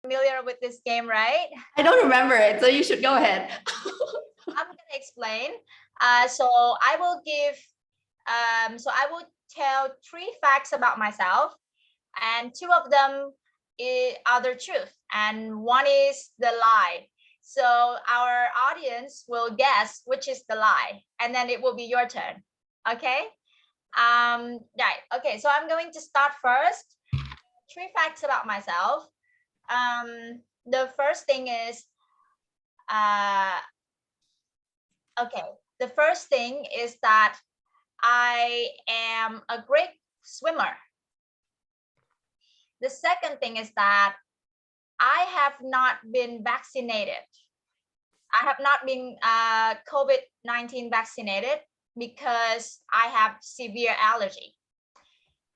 Familiar with this game, right? I don't remember it, so you should go ahead. I'm gonna explain. So I will give. So I will tell 3 facts about myself, and 2 of them are the truth, and 1 is the lie. So our audience will guess which is the lie, and then it will be your turn. Okay. Right. Okay. So I'm going to start first. 3 facts about myself. The first thing is, okay. The first thing is that I am a great swimmer. The second thing is that I have not been vaccinated. I have not been COVID-19 vaccinated because I have severe allergy.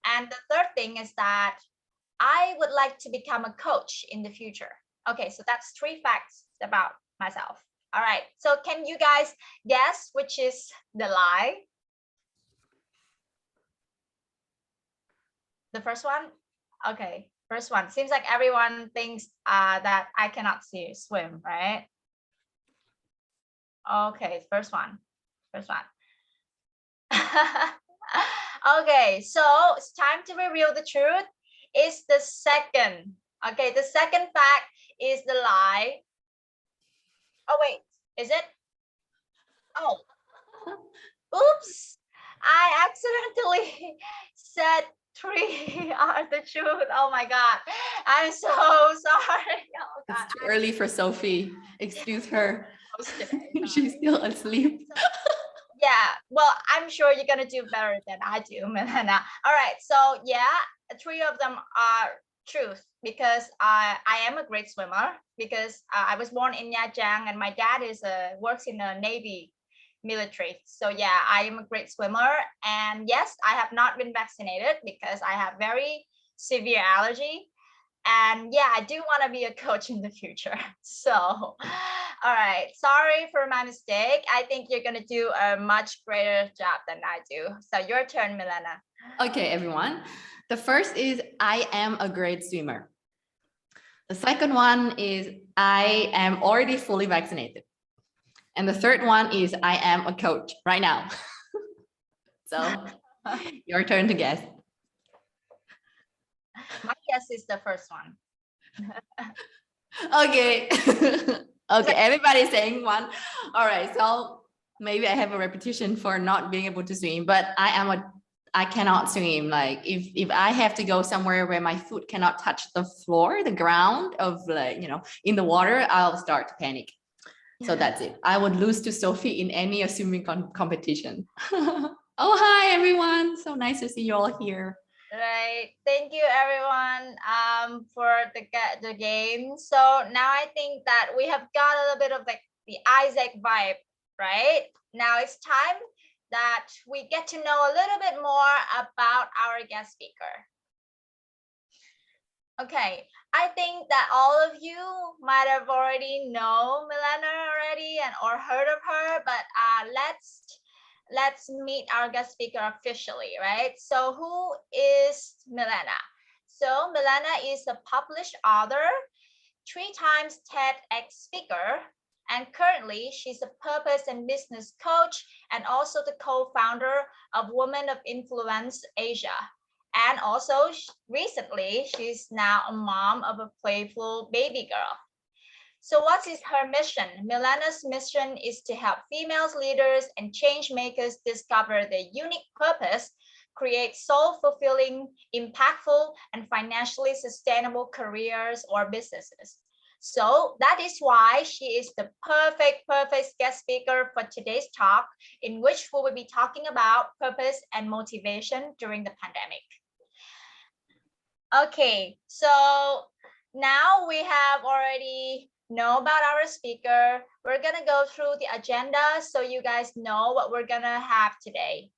And the third thing is that I would like to become a coach in the future. Okay, so that's 3 facts about myself. All right, so can you guys guess which is the lie? The first one? Okay, first one. Seems like everyone thinks that I cannot swim, right? Okay, first one. Okay, so it's time to reveal the truth. It's the second. Okay, the second fact is the lie. Oh wait, is it? Oh, oops! I accidentally said 3 are the truth. Oh my god, I'm so sorry. Oh god, it's too early for Sophie. Excuse her. She's still asleep. Yeah, well, I'm sure you're gonna do better than I do, Milena. All right, so yeah, 3 of them are truth because I am a great swimmer because I was born in Nha Trang and my dad works in the Navy military. So yeah, I am a great swimmer, and yes, I have not been vaccinated because I have very severe allergy. And yeah, I do want to be a coach in the future. So, all right, sorry for my mistake. I think you're going to do a much greater job than I do. So your turn, Milena. Okay, everyone. The first is I am a great swimmer. The second one is I am already fully vaccinated. And the third one is I am a coach right now. So your turn to guess. My guess is the first one. Okay. Okay, everybody's saying one. All right, so maybe I have a reputation for not being able to swim, but I cannot swim. Like if I have to go somewhere where my foot cannot touch the floor, the ground of in the water, I'll start to panic. So that's it. I would lose to Sophie in any swimming competition. Oh, hi everyone. So nice to see you all here. Right. Thank you everyone for the game. So now I think that we have got a little bit of the Isaac vibe, right? Now it's time that we get to know a little bit more about our guest speaker. Okay, I think that all of you might have already know Milena already or heard of her, but let's meet our guest speaker officially, right? So who is Milena? So Milena is a published author, 3 times TEDx speaker, and currently she's a purpose and business coach and also the co-founder of Women of Influence Asia. And also recently, she's now a mom of a playful baby girl. So what is her mission? Milena's mission is to help female leaders and change makers discover their unique purpose, create soul-fulfilling, impactful, and financially sustainable careers or businesses. So that is why she is the perfect guest speaker for today's talk, in which we will be talking about purpose and motivation during the pandemic. Okay, so now we have already know about our speaker. We're gonna go through the agenda so you guys know what we're gonna have today.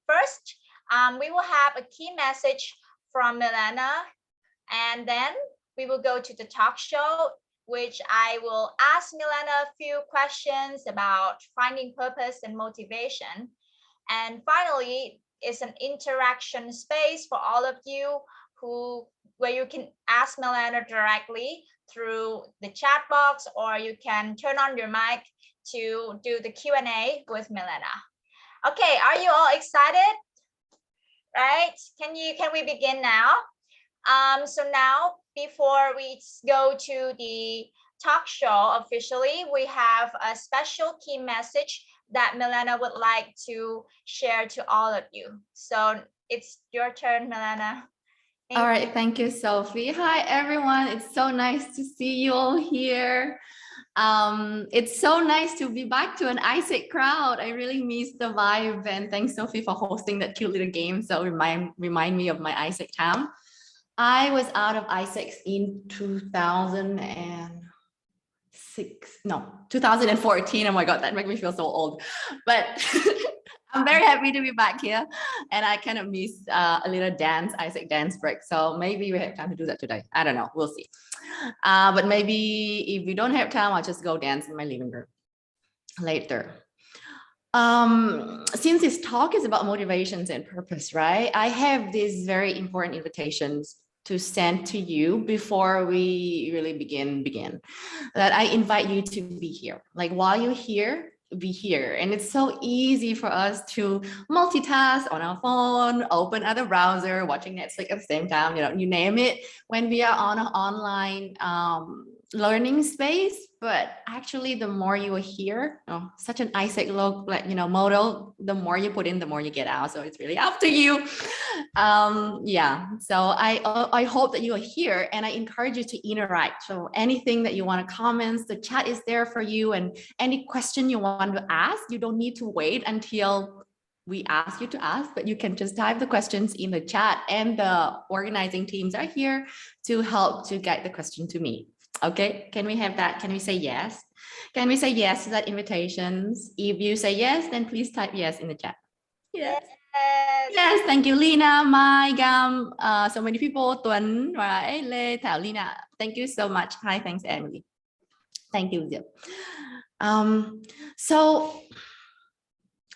First, we will have a key message from Milena, and then we will go to the talk show, which I will ask Milena a few questions about finding purpose and motivation. And finally, it's an interaction space for all of you where you can ask Milena directly through the chat box, or you can turn on your mic to do the Q&A with Milena. Okay, are you all excited? Right? Can we begin now? So now, before we go to the talk show officially, we have a special key message that Milena would like to share to all of you. So it's your turn, Milena. All right, thank you, Sophie. Hi, everyone. It's so nice to see you all here. It's so nice to be back to an Isaac crowd. I really miss the vibe, and thanks, Sophie, for hosting that cute little game. So remind me of my Isaac time. I was out of Isaacs in 2014. Oh my God, that makes me feel so old. But I'm very happy to be back here, and I kind of miss a little Isaac dance break. So maybe we have time to do that today. I don't know. We'll see. But maybe if we don't have time, I'll just go dance in my living room later. Since this talk is about motivations and purpose, right? I have these very important invitations to send to you before we really begin, that I invite you to be here. Like while you're here, be here. And it's so easy for us to multitask on our phone, open other browser, watching Netflix at the same time, you name it, when we are on an online learning space. But actually, the more you are here, such an Isaac model, the more you put in, the more you get out. So it's really up to you. Yeah, so I hope that you are here, and I encourage you to interact. So anything that you want to comment, the chat is there for you, and any question you want to ask, you don't need to wait until we ask you to ask, but you can just type the questions in the chat, and the organizing teams are here to help to guide the question to me. Okay, can we have that? Can we say yes? Can we say yes to that invitations? If you say yes, then please type yes in the chat. Yes. Yes, thank you, Lena, Mai, Gam, so many people, Tuấn, right? Lê, Thảo, Lena, thank you so much. Hi, thanks, Emily. Thank you, Diệp. So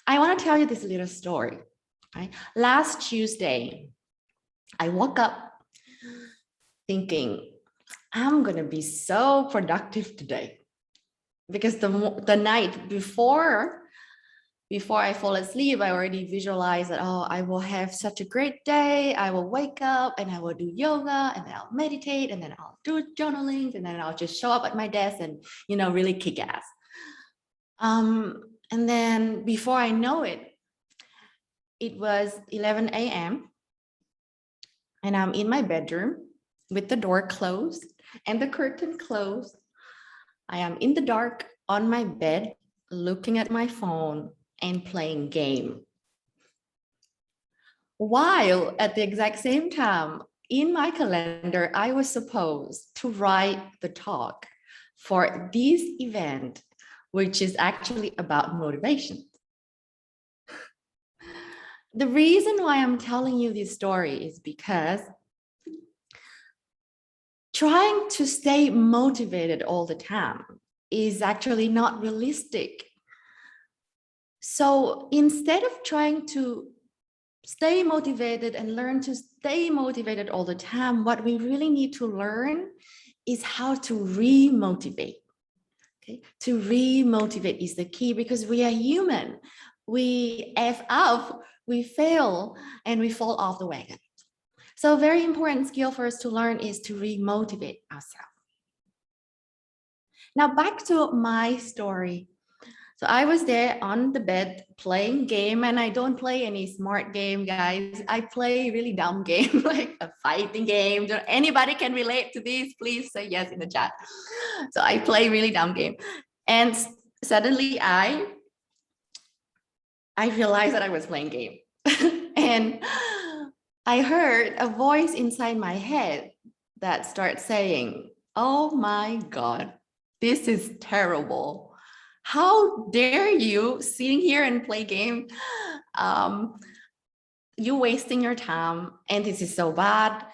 I want to tell you this little story. Right? Last Tuesday, I woke up thinking, I'm going to be so productive today, because the night before I fall asleep, I already visualize that, I will have such a great day. I will wake up and I will do yoga, and then I'll meditate, and then I'll do journaling, and then I'll just show up at my desk and, really kick ass. And then before I know it, it was 11 a.m. and I'm in my bedroom with the door closed and the curtain closed. I am in the dark on my bed, looking at my phone and playing game. While at the exact same time, in my calendar, I was supposed to write the talk for this event, which is actually about motivation. The reason why I'm telling you this story is because trying to stay motivated all the time is actually not realistic. So instead of trying to stay motivated and learn to stay motivated all the time, what we really need to learn is how to re-motivate. Okay? To re-motivate is the key, because we are human. We F up, we fail, and we fall off the wagon. So a very important skill for us to learn is to re-motivate ourselves. Now back to my story. So I was there on the bed playing game, and I don't play any smart game, guys. I play really dumb game, like a fighting game. Anybody can relate to this? Please say yes in the chat. So I play really dumb game. And suddenly I realized that I was playing game. And I heard a voice inside my head that starts saying, oh my God, this is terrible. How dare you sitting here and play game? You're wasting your time, and this is so bad.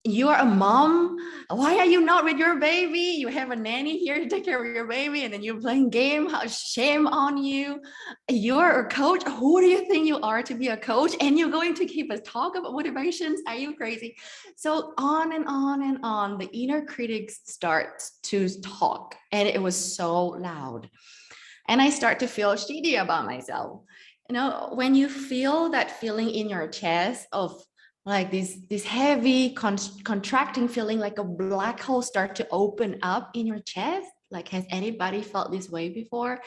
you are a mom. Why are you not with your baby? You have a nanny here to take care of your baby, and then you're playing game. Shame on you. You're a coach. Who do you think you are to be a coach? And you're going to keep us talk about motivations? Are you crazy? So on and on and on, the inner critics start to talk, and it was so loud. And I start to feel shitty about myself. You know, when you feel that feeling in your chest of like this heavy contracting feeling, like a black hole start to open up in your chest. Like, has anybody felt this way before?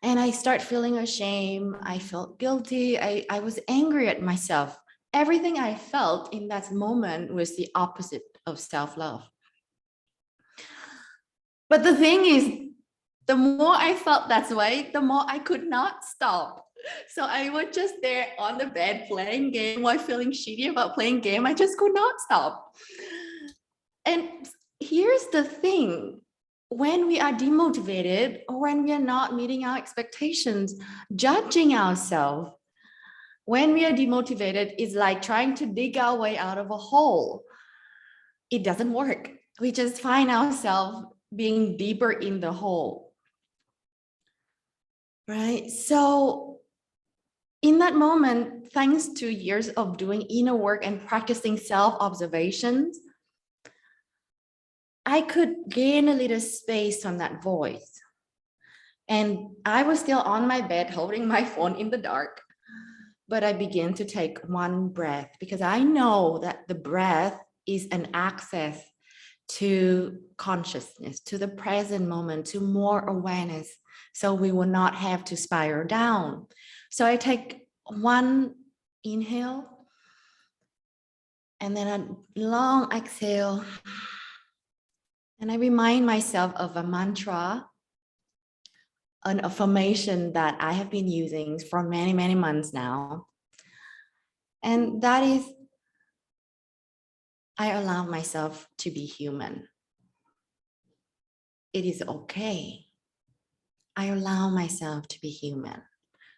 And I start feeling ashamed. I felt guilty. I was angry at myself. Everything I felt in that moment was the opposite of self-love. But the thing is, the more I felt that way, the more I could not stop. So I was just there on the bed playing game while feeling shitty about playing game. I just could not stop. And here's the thing. When we are demotivated or when we are not meeting our expectations, judging ourselves, when we are demotivated, is like trying to dig our way out of a hole. It doesn't work. We just find ourselves being deeper in the hole. Right? So in that moment, thanks to years of doing inner work and practicing self-observations, I could gain a little space from that voice. And I was still on my bed holding my phone in the dark, but I began to take one breath because I know that the breath is an access to consciousness, to the present moment, to more awareness. So we will not have to spiral down. So I take one inhale and then a long exhale. And I remind myself of a mantra, an affirmation that I have been using for many, many months now. And that is, I allow myself to be human. It is okay. I allow myself to be human.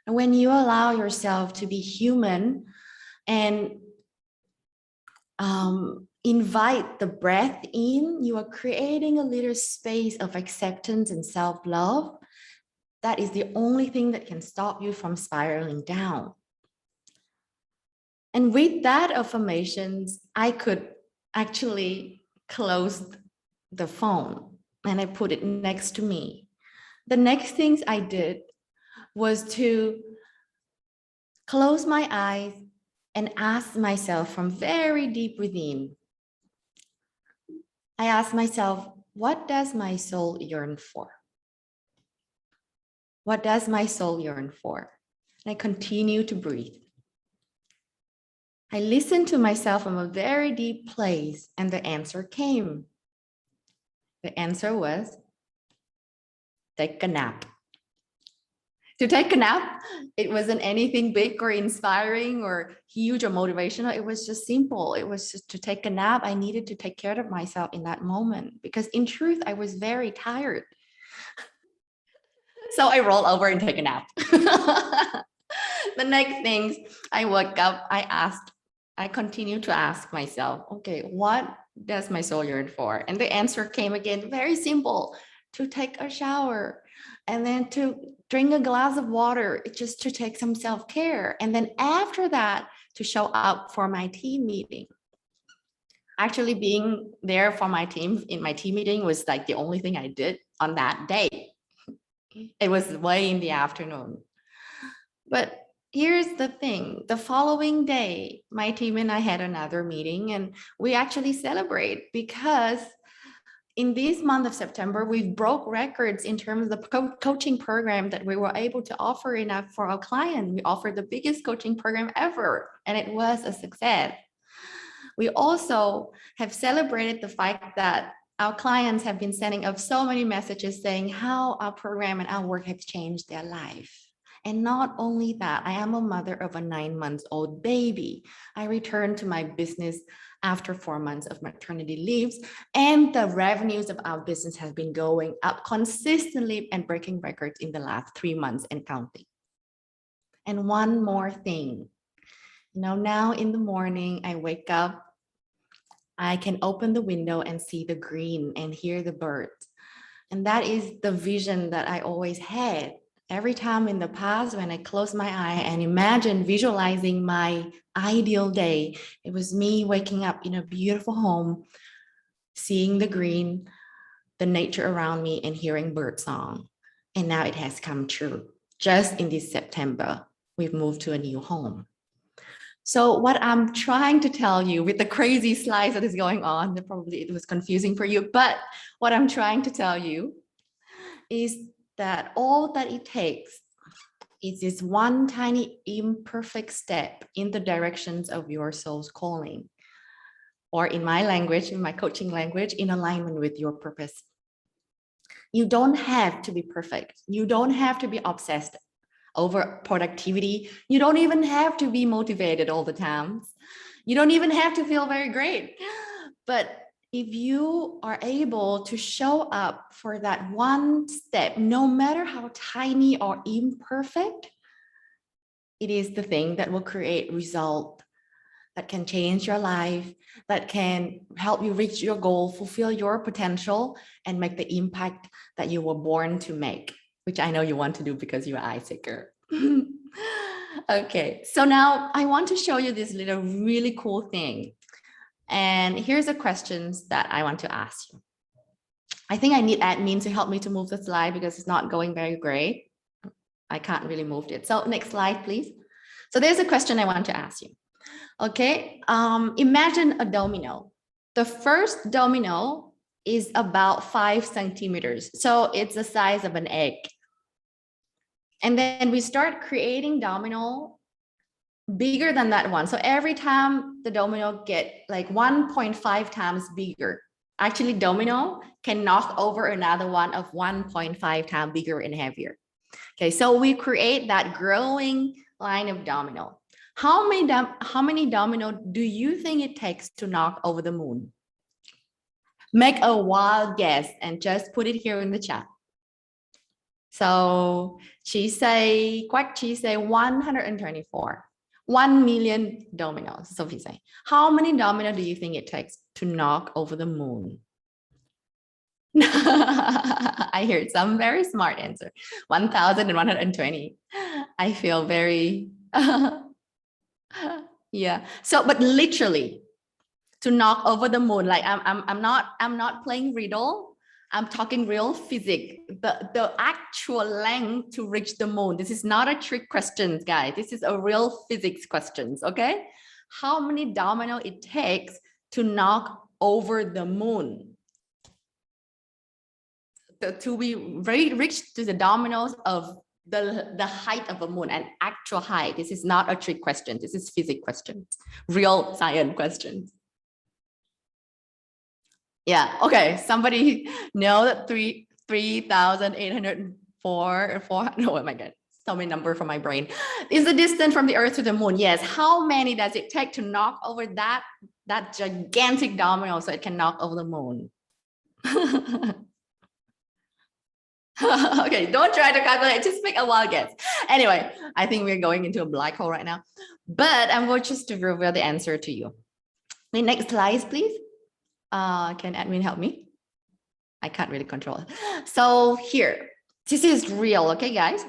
And when you allow yourself to be human and invite the breath in, you are creating a little space of acceptance and self-love. That is the only thing that can stop you from spiraling down. And with that affirmations, I could actually close the phone and I put it next to me. The next things I did was to close my eyes and ask myself from very deep within. I asked myself, what does my soul yearn for? What does my soul yearn for? And I continue to breathe. I listened to myself from a very deep place, and the answer came. The answer was, take a nap. To take a nap, it wasn't anything big or inspiring or huge or motivational. It was just simple. It was just to take a nap. I needed to take care of myself in that moment because in truth, I was very tired. So I roll over and take a nap. The next things, I woke up, I continue to ask myself, okay, what does my soul yearn for? And the answer came again, very simple, to take a shower and then to drink a glass of water, just to take some self-care. And then after that, to show up for my team meeting. Actually being there for my team in my team meeting was like the only thing I did on that day. It was way in the afternoon. But here's the thing, the following day, my team and I had another meeting and we actually celebrate because in this month of September, we broke records in terms of the coaching program that we were able to offer enough for our client. We offered the biggest coaching program ever, and it was a success. We also have celebrated the fact that our clients have been sending us so many messages saying how our program and our work have changed their life. And not only that, I am a mother of a 9-month-old baby. I returned to my business after 4 months of maternity leaves, and the revenues of our business have been going up consistently and breaking records in the last 3 months and counting. And one more thing, now in the morning, I wake up, I can open the window and see the green and hear the birds. And that is the vision that I always had. Every time in the past, when I close my eye and imagine visualizing my ideal day, it was me waking up in a beautiful home, seeing the green, the nature around me, and hearing bird song. And now it has come true. Just in this September, we've moved to a new home. So what I'm trying to tell you with the crazy slides that is going on, probably it was confusing for you, but what I'm trying to tell you is that all that it takes is this one tiny imperfect step in the directions of your soul's calling, or in my language, in my coaching language, in alignment with your purpose. You don't have to be perfect. You don't have to be obsessed over productivity. You don't even have to be motivated all the time. You don't even have to feel very great. But if you are able to show up for that one step, no matter how tiny or imperfect, it is the thing that will create result that can change your life, that can help you reach your goal, fulfill your potential, and make the impact that you were born to make, which I know you want to do because you're an eye seeker. Okay, so now I want to show you this little really cool thing. And here's the questions that I want to ask you. I think I need admin to help me to move the slide because it's not going very great. I can't really move it. So next slide, please. So there's a question I want to ask you. Okay, imagine a domino. The first domino is about 5 centimeters. So it's the size of an egg. And then we start creating domino bigger than that one. So every time the domino get like 1.5 times bigger. Actually, domino can knock over another one of 1.5 times bigger and heavier. Okay, so we create that growing line of domino. How many domino do you think it takes to knock over the moon? Make a wild guess and just put it here in the chat. So she say 124. 1 million dominoes, Sophie say. How many domino do you think it takes to knock over the moon? I heard some very smart answer. 1,120. I feel very, yeah. So, but literally, to knock over the moon, like I'm not playing riddle. I'm talking real physics. The actual length to reach the moon. This is not a trick question, guys. This is a real physics questions. Okay, how many domino it takes to knock over the moon? To be very rich to the dominoes of the height of a moon, an actual height. This is not a trick question. This is physics questions, real science questions. Yeah. Okay. Somebody know that 3,804 or 4. No, oh my God. So many numbers from my brain. Is the distance from the Earth to the moon? Yes. How many does it take to knock over that gigantic domino so it can knock over the moon? Okay, don't try to calculate, just make a wild guess. Anyway, I think we're going into a black hole right now, but I'm going just to reveal the answer to you. The next slide, please. Can admin help me? I can't really control it. So here, this is real, okay, guys?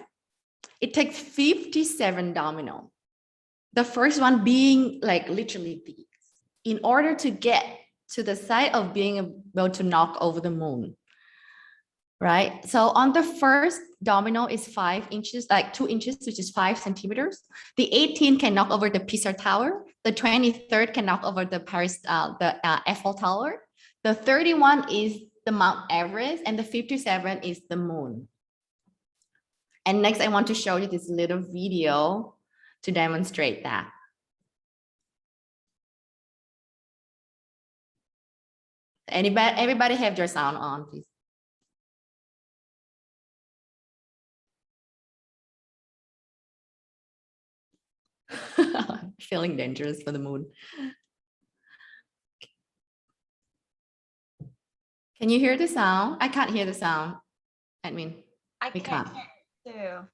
It takes 57 domino. The first one being like literally these, in order to get to the side of being able to knock over the moon. Right? So on the first domino is 5 inches, like 2 inches, which is 5 centimeters. The 18 can knock over the Pisa Tower. The 23rd can knock over the Eiffel Tower. The 31 is the Mount Everest, and the 57 is the moon. And next, I want to show you this little video to demonstrate that. Everybody have their sound on, please. Feeling dangerous for the moon. Can you hear the sound? I can't hear the sound. I mean, I can't too.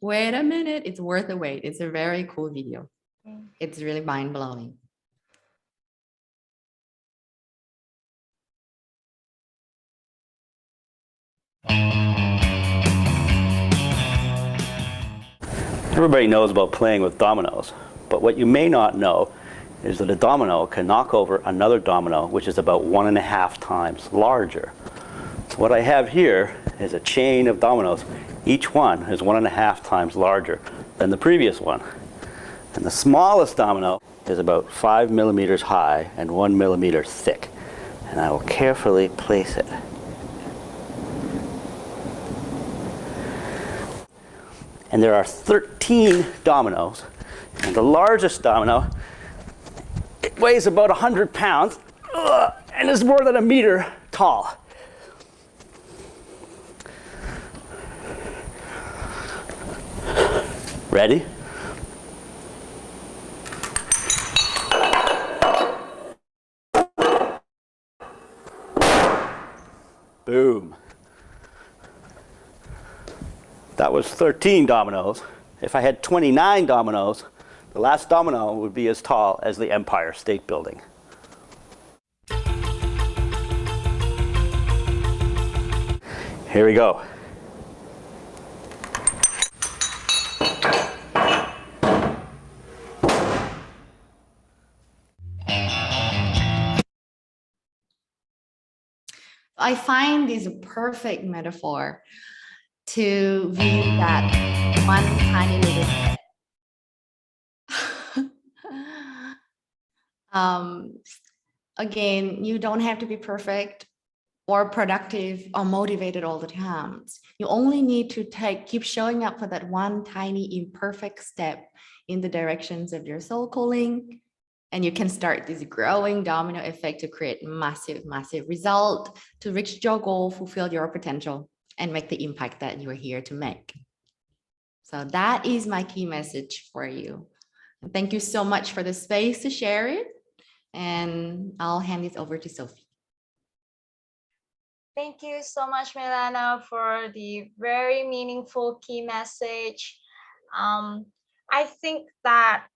Wait a minute, it's worth the wait. It's a very cool video. Mm. It's really mind-blowing. Everybody knows about playing with dominoes, but what you may not know is that a domino can knock over another domino which is about 1.5 times larger. So what I have here is a chain of dominoes. Each one is 1.5 times larger than the previous one. And the smallest domino is about 5 millimeters high and 1 millimeter thick. And I will carefully place it. And there are 13 dominoes, and the largest domino, it weighs about 100 pounds and is more than 1 meter tall. Ready? Boom. That was 13 dominoes. If I had 29 dominoes, the last domino would be as tall as the Empire State Building. Here we go. I find this a perfect metaphor to view that one tiny little step. Again, you don't have to be perfect or productive or motivated all the time. You only need to keep showing up for that one tiny imperfect step in the directions of your soul calling. And you can start this growing domino effect to create massive, massive result to reach your goal, fulfill your potential, and make the impact that you're here to make. So that is my key message for you. And thank you so much for the space to share it. And I'll hand this over to Sophie. Thank you so much, Milena, for the very meaningful key message. I think that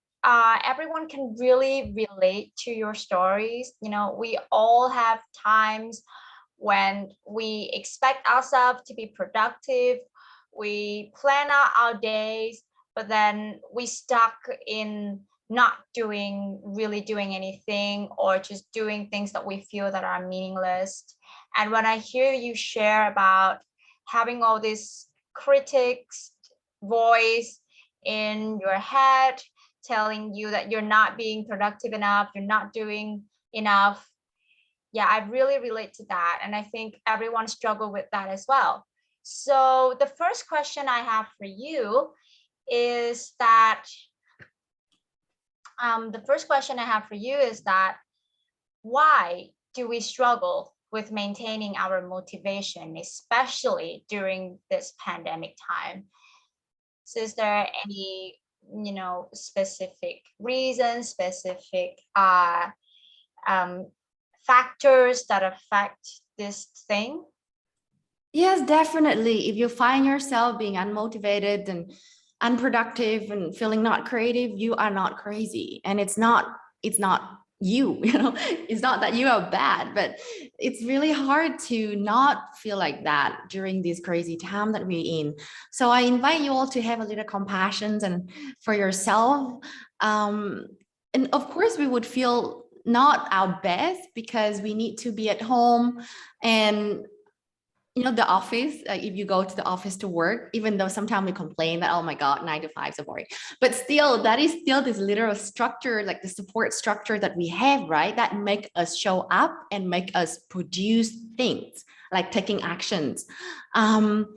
everyone can really relate to your stories. You know, we all have times when we expect ourselves to be productive, we plan out our days, but then we stuck in not really doing anything, or just doing things that we feel that are meaningless. And when I hear you share about having all this critics voice in your head telling you that you're not being productive enough, you're not doing enough, yeah, I really relate to that. And I think everyone struggle with that as well. So the first question I have for you is that why do we struggle with maintaining our motivation, especially during this pandemic time? So is there any, specific reasons, specific factors that affect this thing? Yes, definitely. If you find yourself being unmotivated and unproductive and feeling not creative, you are not crazy. And it's not you, it's not that you are bad, but it's really hard to not feel like that during this crazy time that we're in. So I invite you all to have a little compassion and for yourself. And of course we would feel not our best because we need to be at home and the office, if you go to the office to work, even though sometimes we complain that, oh my God, 9 to 5 is so boring, but still, that is still this literal structure, like the support structure that we have, right? That make us show up and make us produce things, like taking actions. And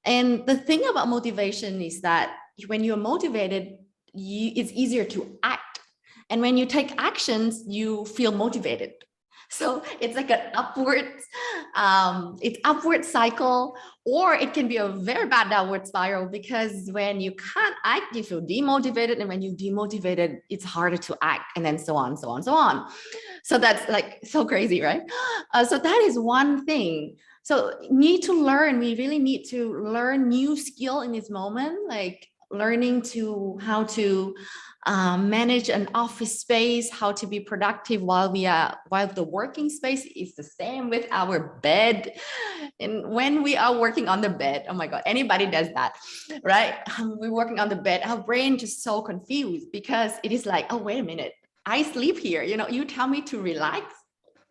the thing about motivation is that when you're motivated, it's easier to act. And when you take actions, you feel motivated. So it's like an upward cycle, or it can be a very bad downward spiral, because when you can't act, you feel demotivated. And when you're demotivated, it's harder to act, and then so on, so on, so on. So that's like so crazy, right? So that is one thing. So we really need to learn new skill in this moment. Like learning how to manage an office space, how to be productive while the working space is the same with our bed. And when we are working on the bed, oh my God, anybody does that, right? We're working on the bed, our brain just so confused because it is like, oh, wait a minute, I sleep here. You tell me to relax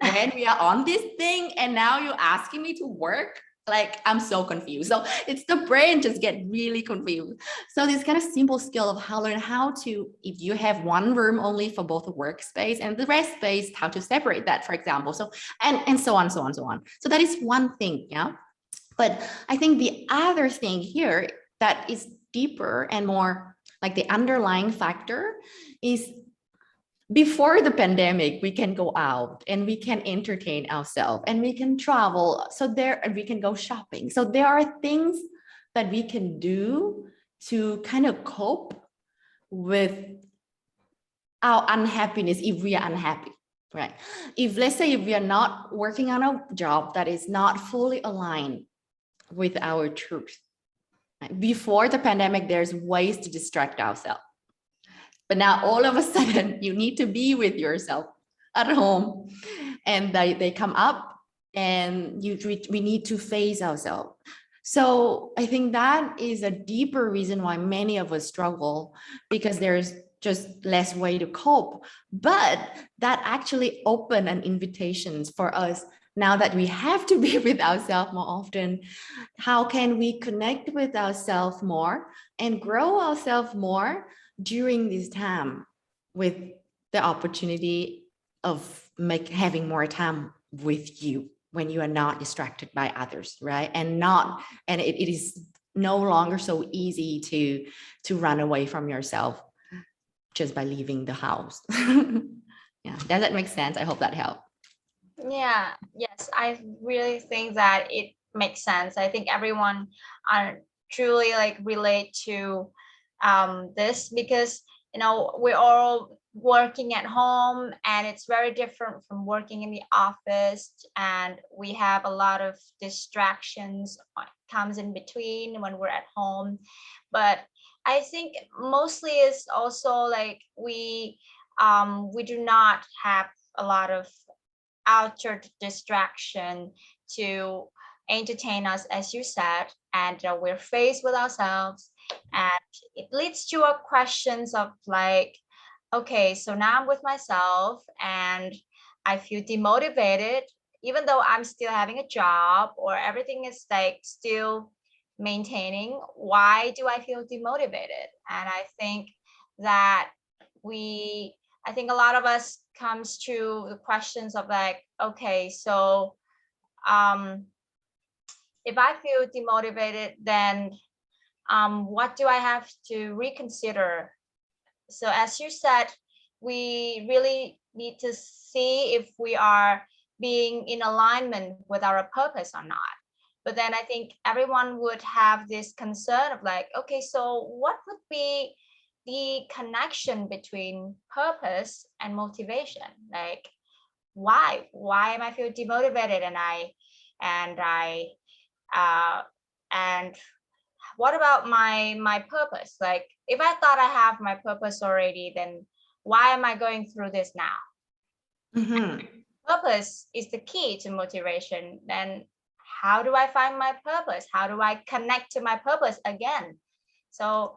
when we are on this thing, and now you're asking me to work. Like, I'm so confused. So it's the brain just get really confused. So this kind of simple skill of learn how to, if you have one room only for both the workspace and the rest space, how to separate that, for example. So, and so on, so on, so on. So that is one thing, yeah. But I think the other thing here that is deeper and more like the underlying factor is, before the pandemic, we can go out and we can entertain ourselves and we can travel. And we can go shopping. So there are things that we can do to kind of cope with our unhappiness if we are unhappy, right? Let's say if we are not working on a job that is not fully aligned with our truth. Right? Before the pandemic, there's ways to distract ourselves. But now all of a sudden you need to be with yourself at home, and they come up and we need to face ourselves. So I think that is a deeper reason why many of us struggle, because there's just less way to cope. But that actually opened an invitation for us now that we have to be with ourselves more often. How can we connect with ourselves more and grow ourselves more during this time, with the opportunity of having more time with you when you are not distracted by others, right? And it is no longer so easy to run away from yourself just by leaving the house. Yeah, does that make sense? I hope that helped. Yeah, yes, I really think that it makes sense. I think everyone truly like relate to this, because we're all working at home and it's very different from working in the office, and we have a lot of distractions comes in between when we're at home. But I think mostly is also like we do not have a lot of outer distraction to entertain us, as you said, and we're faced with ourselves, and it leads to a questions of like, okay, so now I'm with myself and I feel demotivated, even though I'm still having a job or everything is like still maintaining. Why do I feel demotivated? And I think that I think a lot of us comes to the questions of like, okay, so if I feel demotivated, then what do I have to reconsider? So as you said, we really need to see if we are being in alignment with our purpose or not. But then I think everyone would have this concern of like, okay, so what would be the connection between purpose and motivation? Like, why am I feel demotivated, and what about my purpose? Like, if I thought I have my purpose already, then why am I going through this now? Mm-hmm. Purpose is the key to motivation. Then how do I find my purpose? How do I connect to my purpose again? So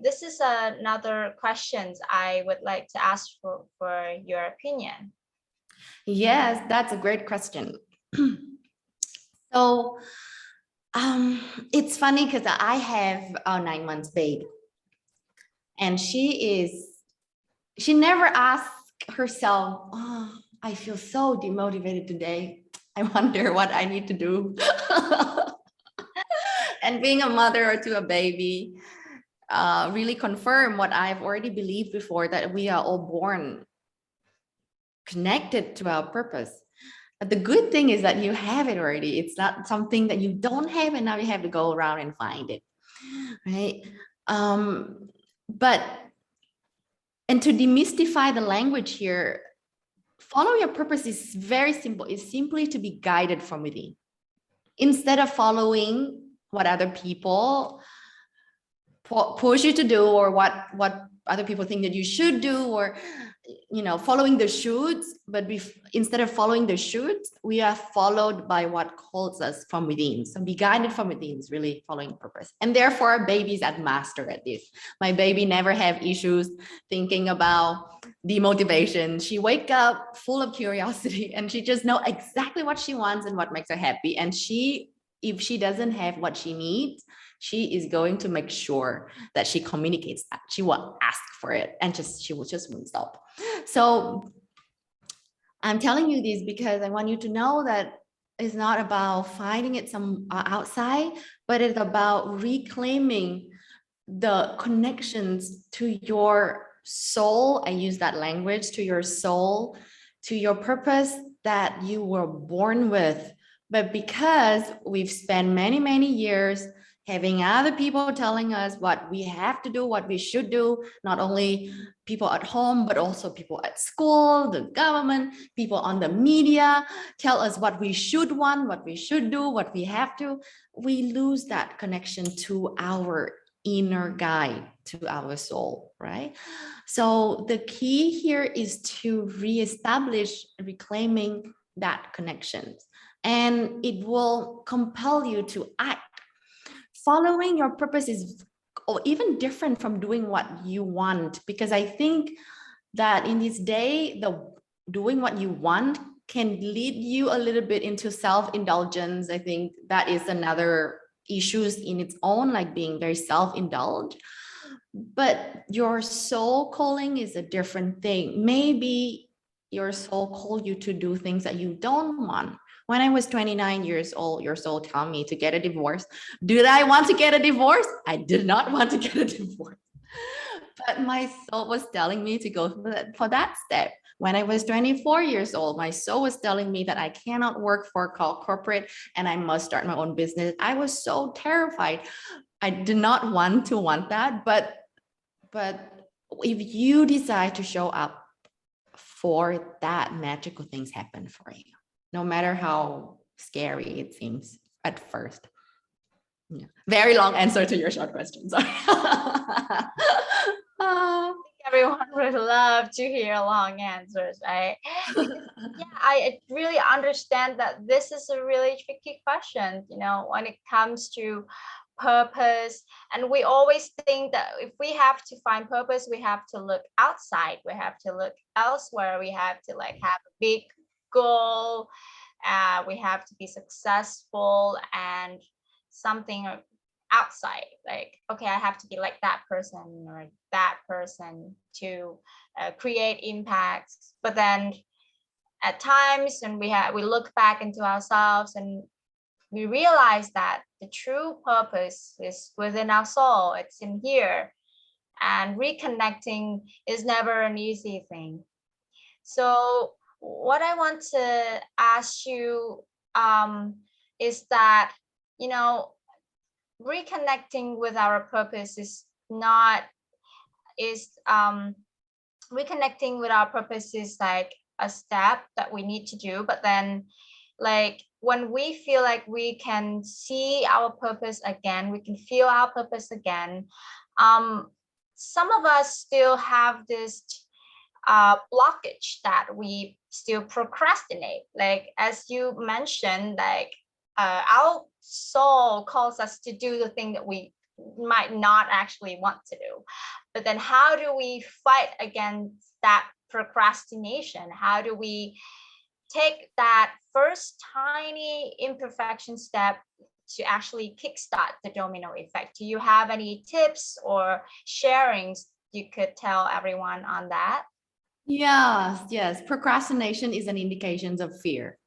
this is another questions I would like to ask for your opinion. Yes, that's a great question. So it's funny because I have a 9 months baby, and she never asks herself, oh, I feel so demotivated today. I wonder what I need to do. And being a mother to a baby really confirmed what I've already believed before, that we are all born connected to our purpose. But the good thing is that you have it already. It's not something that you don't have and now you have to go around and find it, right? And to demystify the language here, follow your purpose is very simple. It's simply to be guided from within. Instead of following what other people push you to do, or what other people think that you should do, or following the shoots. But instead of following the shoots, we are followed by what calls us from within. So be guided from within is really following purpose. And therefore babies are master at this. My baby never have issues thinking about demotivation. She wake up full of curiosity, and she just know exactly what she wants and what makes her happy. And if she doesn't have what she needs, she is going to make sure that she communicates that. She will ask for it, and she will just won't stop. So I'm telling you this because I want you to know that it's not about finding it some outside, but it's about reclaiming the connections to your soul. I use that language, to your soul, to your purpose that you were born with. But because we've spent many, many years having other people telling us what we have to do, what we should do, not only people at home, but also people at school, the government, people on the media tell us what we should want, what we should do, what we have to, we lose that connection to our inner guide, to our soul, right? So the key here is to reestablish reclaiming that connection, and it will compel you to act. Following your purpose is even different from doing what you want, because I think that in this day, the doing what you want can lead you a little bit into self-indulgence. I think that is another issues in its own, like being very self-indulged. But your soul calling is a different thing. Maybe your soul called you to do things that you don't want. When I was 29 years old, your soul told me to get a divorce. Did I want to get a divorce? I did not want to get a divorce. But my soul was telling me to go for that step. When I was 24 years old, my soul was telling me that I cannot work for a corporate and I must start my own business. I was so terrified. I did not want that. But if you decide to show up for that, magical things happen for you, no matter how scary it seems at first. Yeah. Very long answer to your short question. Sorry. Everyone would love to hear long answers, right? Yeah, I really understand that this is a really tricky question, when it comes to purpose. And we always think that if we have to find purpose, we have to look outside, we have to look elsewhere, we have to have a big goal, we have to be successful and something outside, okay, I have to be like that person or that person to create impacts. But then at times when we look back into ourselves and we realize that the true purpose is within our soul, it's in here, and reconnecting is never an easy thing. So what I want to ask you is that, reconnecting with our purpose reconnecting with our purpose is like a step that we need to do. But then when we feel like we can see our purpose again, we can feel our purpose again, some of us still have this blockage that we still procrastinate. As you mentioned, our soul calls us to do the thing that we might not actually want to do. But then how do we fight against that procrastination? How do we take that first tiny imperfection step to actually kickstart the domino effect? Do you have any tips or sharings you could tell everyone on that? Yes. Procrastination is an indication of fear.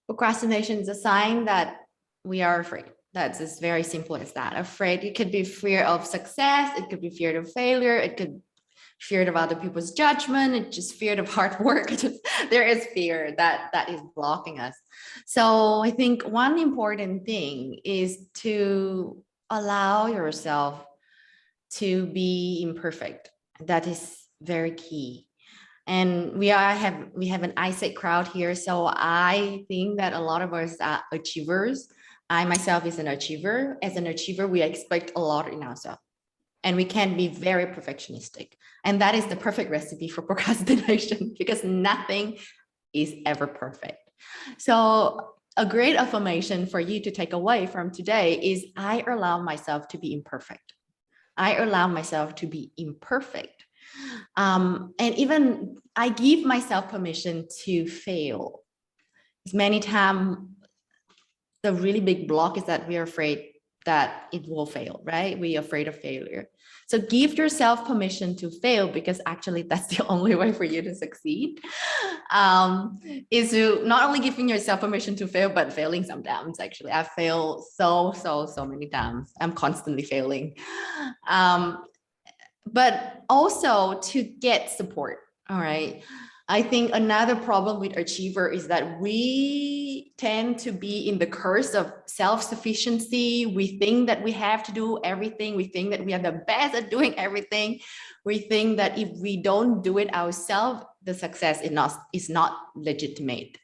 Procrastination is a sign that we are afraid. That's as very simple as that. Afraid. It could be fear of success. It could be fear of failure. It could fear of other people's judgment. It's just fear of hard work. There is fear that is blocking us. So I think one important thing is to allow yourself to be imperfect. That is very key. And we have an Isaac crowd here. So I think that a lot of us are achievers. I myself is an achiever. As an achiever, we expect a lot in ourselves. and we can be very perfectionistic. And that is the perfect recipe for procrastination because nothing is ever perfect. So a great affirmation for you to take away from today is I allow myself to be imperfect. I allow myself to be imperfect. And even I give myself permission to fail. Many times, the really big block is that we're afraid that it will fail, right? We're afraid of failure. So give yourself permission to fail because actually that's the only way for you to succeed. Is to not only giving yourself permission to fail, but failing sometimes. Actually, I fail so many times. I'm constantly failing. But also to get support. All right. I think another problem with achiever is that we tend to be in the curse of self-sufficiency. We think that we have to do everything. We think that we are the best at doing everything. We think that if we don't do it ourselves, the success is not legitimate.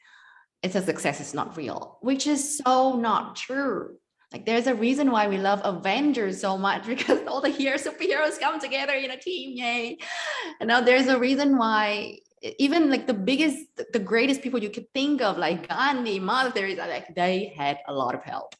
It's a success is not real, which is so not true. Like there's a reason why we love Avengers so much because all the superheroes come together in a team, yay. And now there's a reason why even like the greatest people you could think of, like Gandhi, Mother Teresa, like they had a lot of help.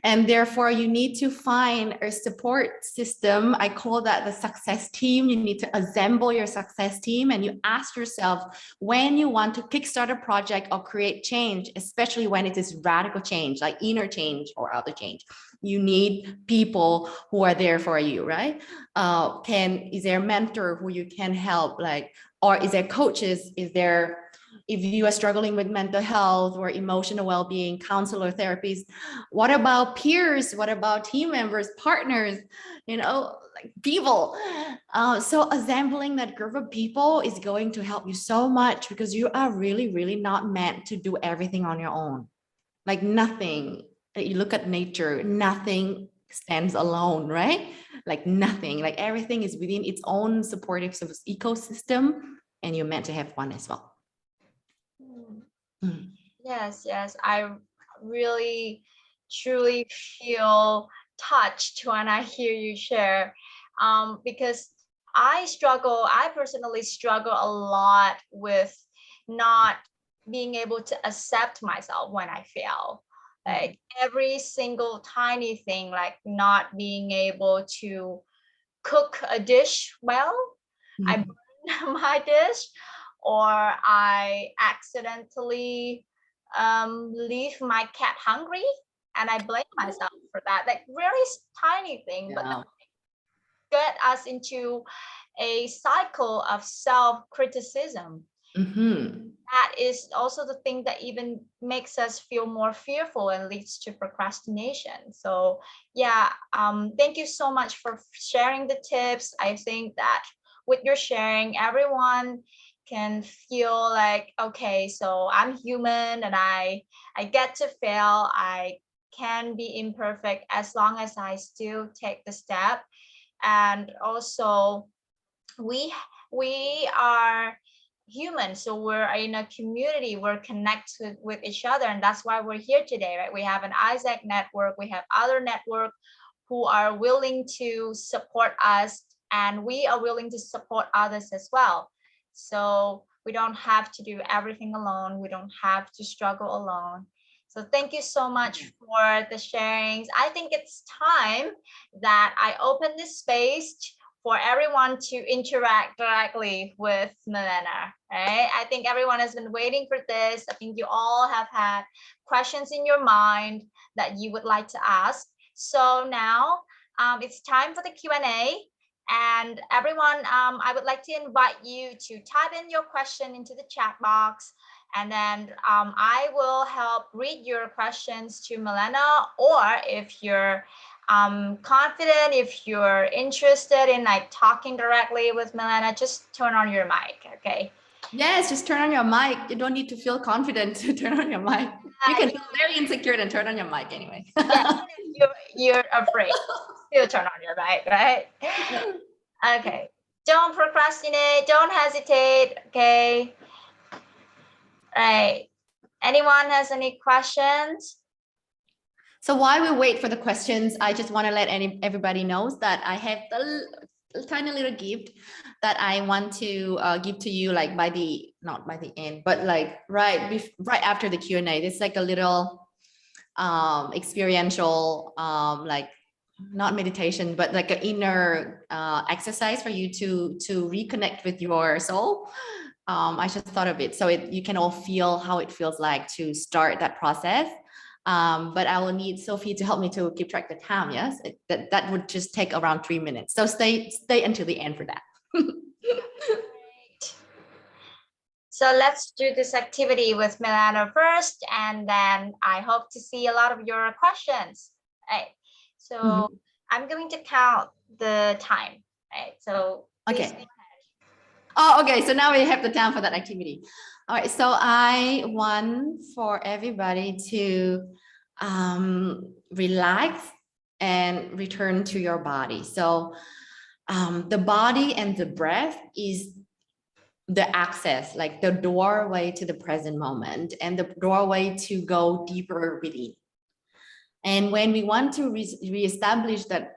And therefore you need to find a support system. I call that the success team. You need to assemble your success team and you ask yourself when you want to kickstart a project or create change, especially when it is radical change, like inner change or outer change. You need people who are there for you, right? Is there a mentor who you can help, like, or is there coaches? Is there, if you are struggling with mental health or emotional well-being, counselor, therapists, what about peers? What about team members, partners, like people? So assembling that group of people is going to help you so much because you are really, really not meant to do everything on your own. Like nothing, you look at nature, nothing stands alone, right? Like nothing, like everything is within its own supportive ecosystem, and you're meant to have one as well. Yes, I really truly feel touched when I hear you share, because I personally struggle a lot with not being able to accept myself when I fail. Like every single tiny thing, like not being able to cook a dish well, I burn my dish, or I accidentally leave my cat hungry and I blame myself for that. Like really tiny thing, but that get us into a cycle of self-criticism. That is also the thing that even makes us feel more fearful and leads to procrastination. So yeah, thank you so much for sharing the tips. I think that with your sharing, everyone can feel like, okay, so I'm human and I get to fail. I can be imperfect as long as I still take the step. And also we are human, so we're in a community, we're connected with each other, and that's why we're here today, right? We have an Isaac network, we have other network who are willing to support us, and we are willing to support others as well. So we don't have to do everything alone, we don't have to struggle alone. So thank you so much for the sharings. I think it's time that I open this space for everyone to interact directly with Milena, right? I think everyone has been waiting for this. I think you all have had questions in your mind that you would like to ask. So now it's time for the Q&A. And everyone, I would like to invite you to type in your question into the chat box. And then I will help read your questions to Milena, or if you're confident, if you're interested in like talking directly with Milena, just turn on your mic, okay? Yes, just turn on your mic. You don't need to feel confident to turn on your mic. You can feel very insecure and turn on your mic anyway. Yeah, you're afraid, still turn on your mic, right? Okay, don't procrastinate, don't hesitate, okay? Right. Anyone has any questions? So while we wait for the questions, I just want to let everybody knows that I have the tiny little gift that I want to give to you, like not by the end, but like right after the Q&A. It's like a little experiential, like not meditation, but like an inner exercise for you to reconnect with your soul. I just thought of it so you can all feel how it feels like to start that process. But I will need Sophie to help me to keep track of the time. Yes, that would just take around 3 minutes. So stay until the end for that. Great. So let's do this activity with Milena first, and then I hope to see a lot of your questions. Right. So I'm going to count the time. Right. So please. Okay. Oh, okay. So now we have the time for that activity. All right. So I want for everybody to relax and return to your body. So the body and the breath is the access, like the doorway to the present moment and the doorway to go deeper within. And when we want to reestablish that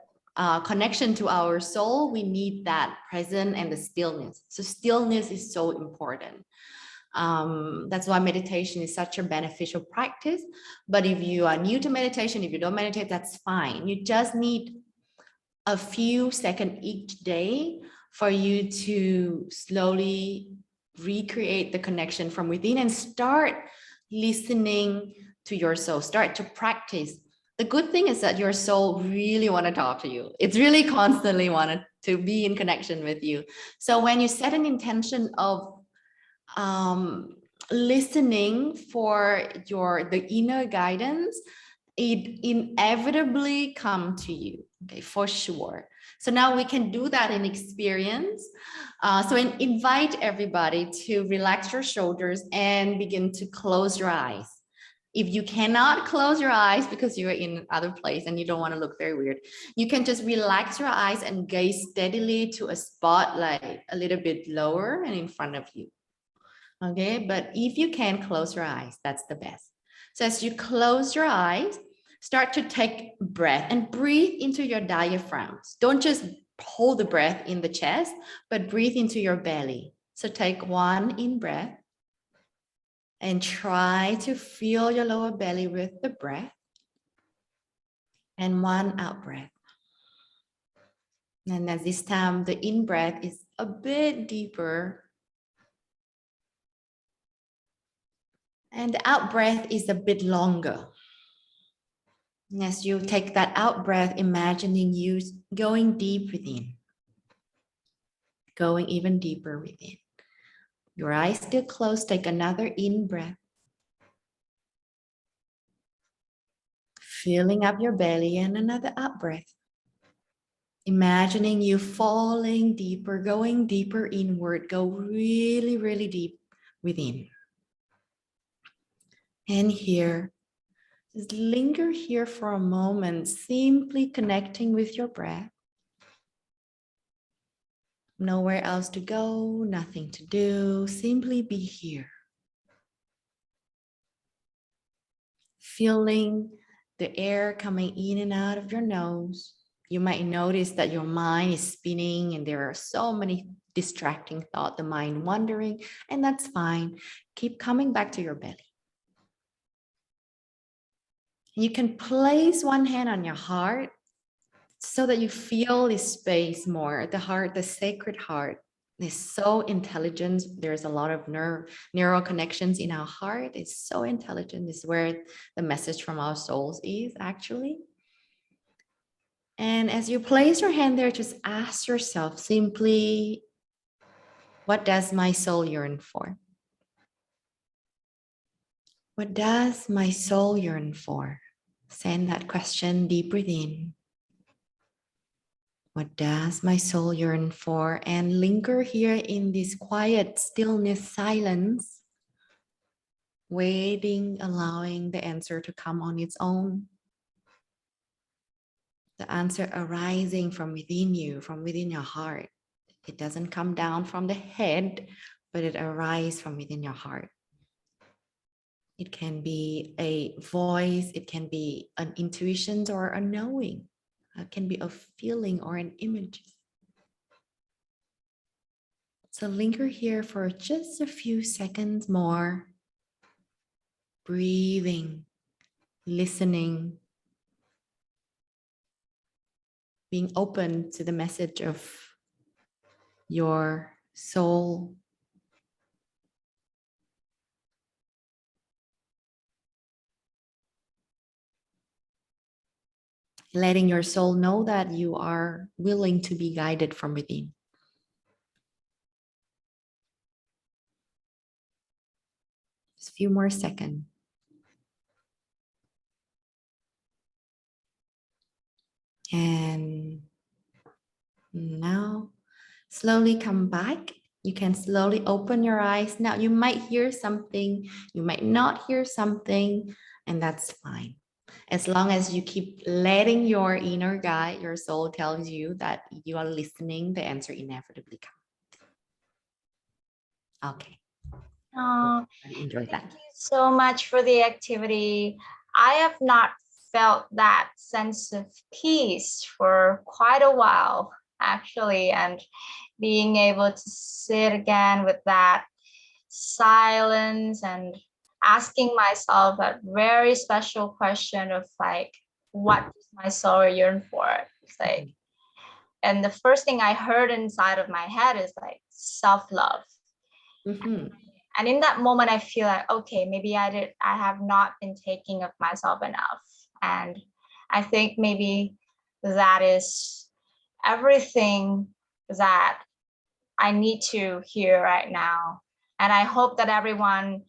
connection to our soul, we need that present and the stillness. So stillness is so important. That's why meditation is such a beneficial practice. But if you are new to meditation, if you don't meditate, that's fine. You just need a few seconds each day for you to slowly recreate the connection from within and start listening to your soul, start to practice. The good thing is that your soul really want to talk to you. It's really constantly wanted to be in connection with you. So when you set an intention of listening for the inner guidance, it inevitably come to you, okay, for sure. So now we can do that in experience. So invite everybody to relax your shoulders and begin to close your eyes. If you cannot close your eyes because you're in other place and you don't want to look very weird, you can just relax your eyes and gaze steadily to a spot like a little bit lower and in front of you. Okay, but if you can close your eyes, that's the best. So as you close your eyes, start to take breath and breathe into your diaphragms. Don't just hold the breath in the chest, but breathe into your belly. So take one in breath and try to fill your lower belly with the breath, and one out breath. And at this time, the in breath is a bit deeper. And the out breath is a bit longer. And as you take that out breath, imagining you going deep within, going even deeper within. Your eyes still closed, take another in breath. Filling up your belly and another out breath. Imagining you falling deeper, going deeper inward, go really, really deep within. And here, just linger here for a moment, simply connecting with your breath. Nowhere else to go, nothing to do, simply be here. Feeling the air coming in and out of your nose. You might notice that your mind is spinning and there are so many distracting thoughts, the mind wandering, and that's fine. Keep coming back to your belly. You can place one hand on your heart so that you feel this space more. The heart, the sacred heart, is so intelligent. There's a lot of neural connections in our heart. It's so intelligent. It's where the message from our souls is actually. And as you place your hand there, just ask yourself simply, what does my soul yearn for? What does my soul yearn for? Send that question deep within. What does my soul yearn for? And linger here in this quiet stillness, silence, waiting, allowing the answer to come on its own. The answer arising from within you, from within your heart. It doesn't come down from the head, but it arises from within your heart. It can be a voice, it can be an intuition or a knowing. It can be a feeling or an image. So linger here for just a few seconds more. Breathing, listening, being open to the message of your soul. Letting your soul know that you are willing to be guided from within. Just a few more seconds. And now slowly come back. You can slowly open your eyes. Now you might hear something, you might not hear something, and that's fine. As long as you keep letting your inner guide, your soul tells you that you are listening, the answer inevitably comes. Okay. Oh, Enjoy that. thank you so much for the activity. I have not felt that sense of peace for quite a while, actually, and being able to sit again with that silence and asking myself that very special question of like, what does my soul yearn for? It's like, and the first thing I heard inside of my head is like self-love. And in that moment, I feel like, okay, maybe I have not been taking of myself enough. And I think maybe that is everything that I need to hear right now. And I hope that everyone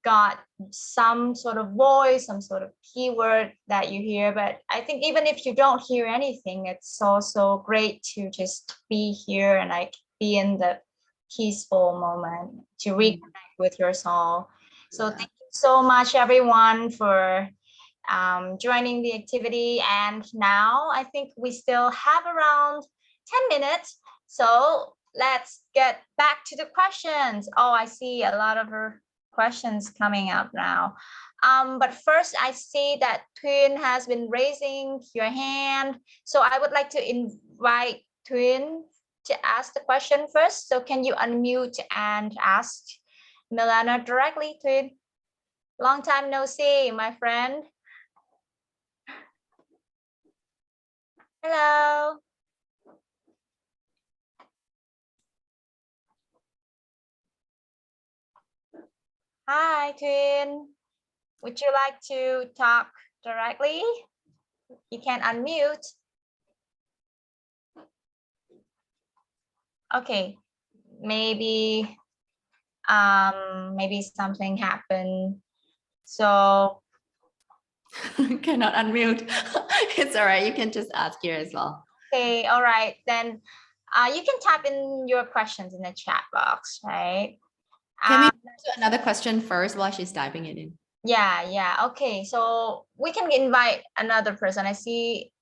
got some sort of voice, some sort of keyword that you hear. But I think even if you don't hear anything, it's also great to just be here and like be in the peaceful moment to reconnect with your soul. So thank you so much, everyone, for joining the activity. And now I think we still have around 10 minutes. So let's get back to the questions. Oh, I see a lot of questions coming up now. But first, I see that Twin has been raising your hand. So I would like to invite Twin to ask the question first. So can you unmute and ask Milena directly, Twin? Long time no see, my friend. Hello. Hi, Twin. Would you like to talk directly? You can unmute. Okay, maybe maybe something happened. So cannot unmute. It's all right. You can just ask here as well. okay, all right. Then you can type in your questions in the chat box, right? Can we do another question first while she's typing it in? Yeah. Okay, so we can invite another person. I see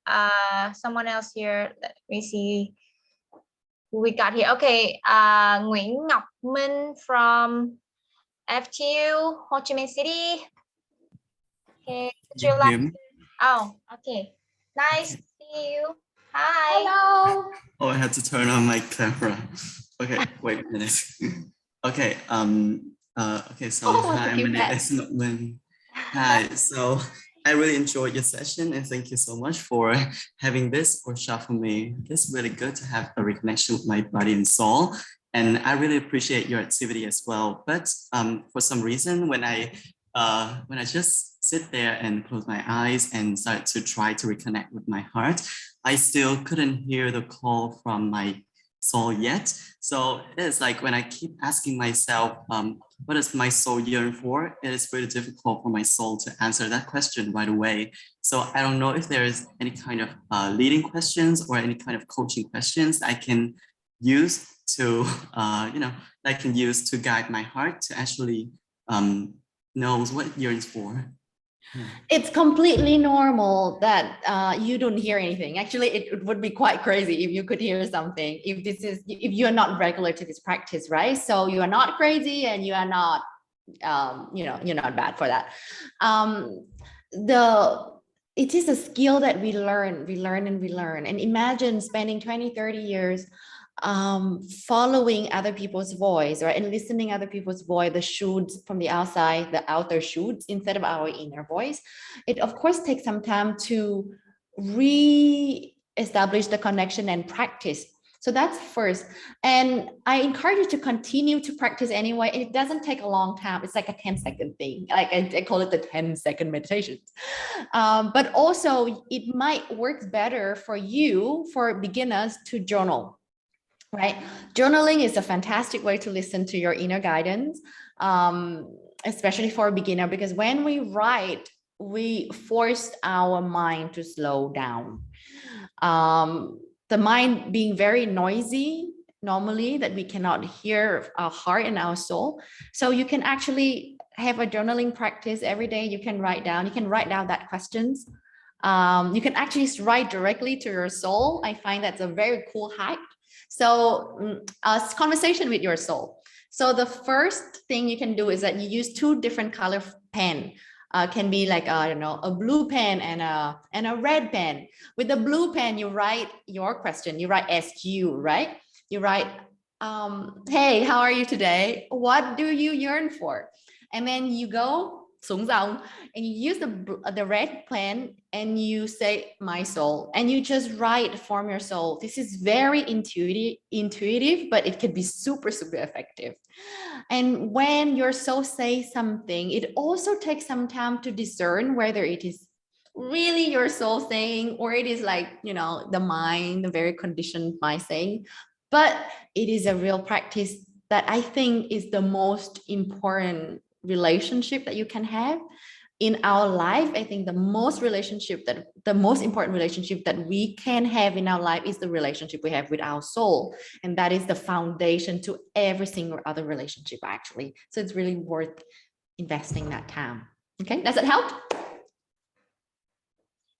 someone else here. Let me see who we got here. Okay, Nguyễn Ngọc Minh from FTU, Ho Chi Minh City. Okay, would you like? Oh, okay. Nice to see you. Hi. Hello. Oh, I had to turn on my camera. Okay, wait a minute. Okay, okay, so hi, my name is Nguyen. Hi, so I really enjoyed your session and thank you so much for having this workshop for me. It's really good to have a reconnection with my body and soul. And I really appreciate your activity as well. But for some reason, when I just sit there and close my eyes and start to try to reconnect with my heart, I still couldn't hear the call from my soul yet. So it's like when I keep asking myself, what does my soul yearn for? It is really difficult for my soul to answer that question right away. So I don't know if there is any kind of leading questions or any kind of coaching questions I can use to, I can use to guide my heart to actually knows what it yearns for. It's completely normal that you don't hear anything. Actually, it would be quite crazy if you could hear something. If you're not regular to this practice, right? So you are not crazy and you are not you're not bad for that. It is a skill that we learn. And imagine spending 20, 30 years following other people's voice, right? And listening other people's voice, the shoots from the outside, the outer shoots, instead of our inner voice. It of course takes some time to re-establish the connection and practice. So that's first. And I encourage you to continue to practice anyway. It doesn't take a long time. It's like a 10-second thing. Like I call it the 10-second meditation. But also it might work better for you, for beginners, to journal, right? Journaling is a fantastic way to listen to your inner guidance, especially for a beginner, because when we write, we force our mind to slow down. The mind being very noisy normally, that we cannot hear our heart and our soul. So you can actually have a journaling practice every day. You can write down that questions. You can actually write directly to your soul. I find that's a very cool hack. So a conversation with your soul. So the first thing you can do is that you use 2 different color pen. Can be like, I don't know, a blue pen and a red pen. With the blue pen, you write your question. You write SQ, right? You write, hey, how are you today? What do you yearn for? And then you go xuống dòng, and you use the red pen and you say my soul, and you just write from your soul. This is very intuitive, but it can be super effective. And when your soul says something, it also takes some time to discern whether it is really your soul saying, or it is like, the mind, the very conditioned mind saying. But it is a real practice that I think is the most important relationship that you can have in our life. I think the most important relationship that we can have in our life is the relationship we have with our soul, and that is the foundation to every single other relationship, actually. So it's really worth investing that time. Okay, does it help?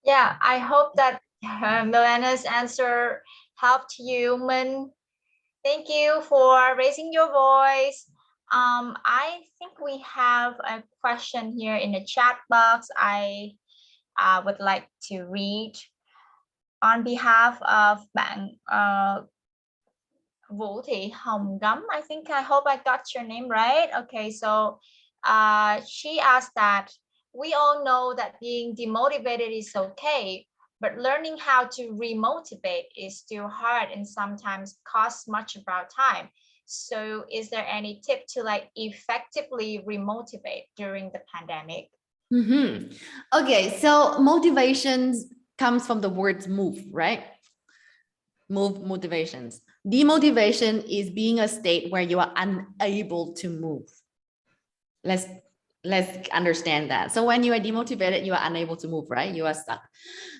Yeah, I hope that Milena's answer helped you, Min. Thank you for raising your voice. I think we have a question here in the chat box. I would like to read on behalf of bạn Vũ Thị Hồng Gấm. I hope I got your name right. Okay, so she asked that we all know that being demotivated is okay, but learning how to remotivate is still hard and sometimes costs much of our time. So is there any tip to effectively remotivate during the pandemic? Okay, so motivations comes from the words move, right? Motivations. Demotivation is being a state where you are unable to move. Let's understand that. So when you are demotivated, you are unable to move, right? You are stuck.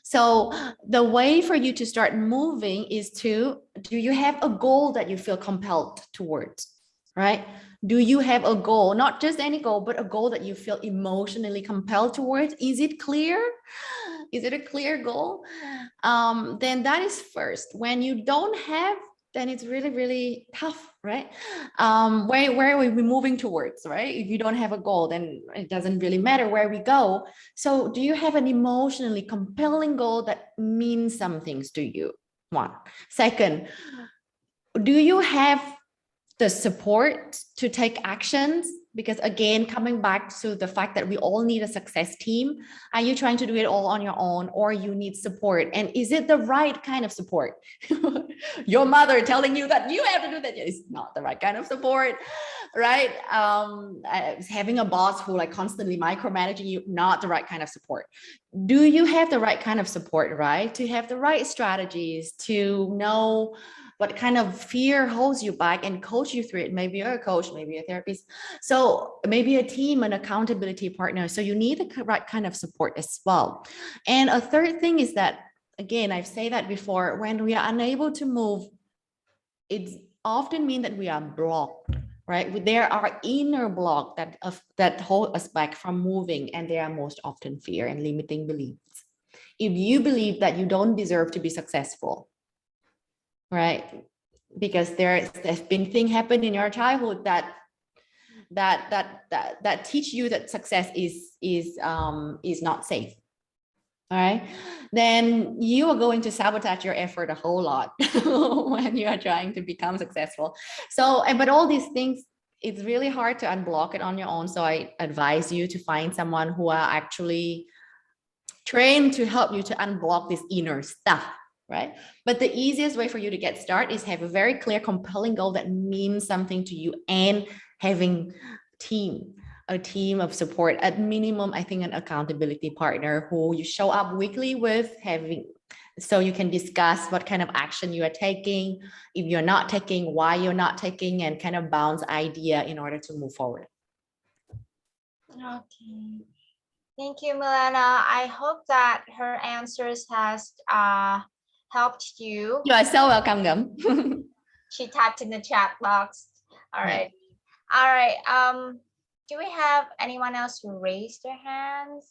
So the way for you to start moving is do you have a goal that you feel compelled towards, right? Do you have a goal, not just any goal, but a goal that you feel emotionally compelled towards? Is it clear? Is it a clear goal? Then that is first. When you don't have, then it's really, really tough, right? Where are we moving towards, right? If you don't have a goal, then it doesn't really matter where we go. So do you have an emotionally compelling goal that means some things to you? One. Second, do you have the support to take actions? Because again, coming back to the fact that we all need a success team, are you trying to do it all on your own, or you need support? And is it the right kind of support? Your mother telling you that you have to do that is not the right kind of support, right? Having a boss who constantly micromanaging you, not the right kind of support. Do you have the right kind of support, right? To have the right strategies, to know what kind of fear holds you back and coach you through it. Maybe you're a coach, maybe a therapist. So maybe a team, an accountability partner. So you need the right kind of support as well. And a third thing is that, again, I've said that before, when we are unable to move, it often means that we are blocked, right? There are inner blocks that hold us back from moving, and they are most often fear and limiting beliefs. If you believe that you don't deserve to be successful, right? Because there's been thing happen in your childhood that that teach you that success is not safe. All right, then you are going to sabotage your effort a whole lot when you are trying to become successful. So, but all these things, it's really hard to unblock it on your own. So I advise you to find someone who are actually trained to help you to unblock this inner stuff, right? But the easiest way for you to get started is have a very clear, compelling goal that means something to you, and having a team of support, at minimum, I think an accountability partner who you show up weekly with, so you can discuss what kind of action you are taking, if you're not taking, why you're not taking, and kind of bounce idea in order to move forward. Okay. Thank you, Milena. I hope that her answers has helped you. You are so welcome, Gum. She typed in the chat box. All right. Yeah. All right. Do we have anyone else who raised their hands?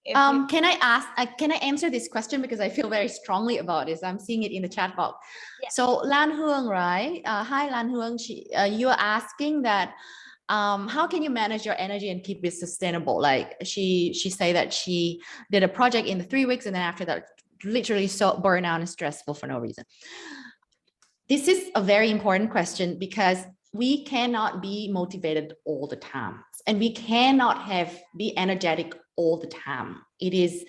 Can I answer this question, because I feel very strongly about this. I'm seeing it in the chat box. Yeah. So Lan Huang, right? Hi, Lan Huang. You are asking that how can you manage your energy and keep it sustainable? Like she say that she did a project in 3 weeks, and then after that, literally so burnout and stressful for no reason. This is a very important question, because we cannot be motivated all the time, and we cannot be energetic all the time. It is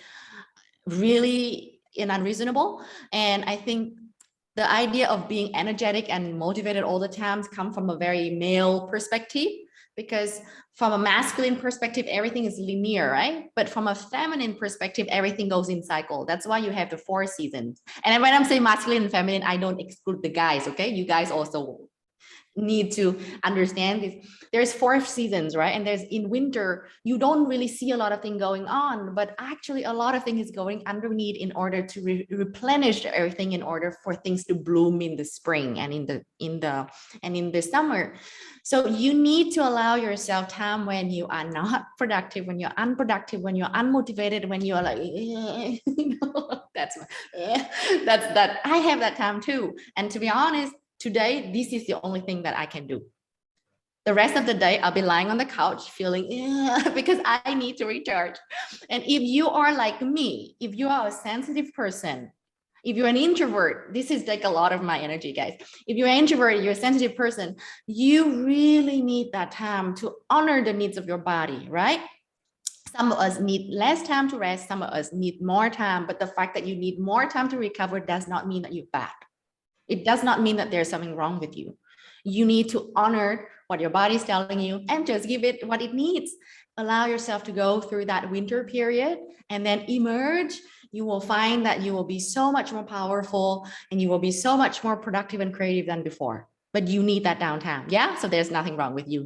really unreasonable. And I think the idea of being energetic and motivated all the time comes from a very male perspective, because from a masculine perspective, everything is linear, right? But from a feminine perspective, everything goes in cycle. That's why you have the 4 seasons. And when I'm saying masculine and feminine, I don't exclude the guys, okay? You guys also need to understand this. There's 4 seasons, right? And there's in winter, you don't really see a lot of things going on, but actually a lot of things is going underneath in order to replenish everything, in order for things to bloom in the spring and in the summer. So you need to allow yourself time when you are not productive, when you're unproductive, when you're unmotivated, when you are like, that's that. I have that time too. And to be honest, today, this is the only thing that I can do. The rest of the day, I'll be lying on the couch feeling because I need to recharge. And if you are like me, if you are a sensitive person, if you're an introvert, this is like a lot of my energy, guys. If you're an introvert, you're a sensitive person, you really need that time to honor the needs of your body, right? Some of us need less time to rest. Some of us need more time. But the fact that you need more time to recover does not mean that you're bad. It does not mean that there's something wrong with you. You need to honor what your body is telling you and just give it what it needs. Allow yourself to go through that winter period and then emerge. You will find that you will be so much more powerful and you will be so much more productive and creative than before. But you need that downtime. Yeah. So there's nothing wrong with you.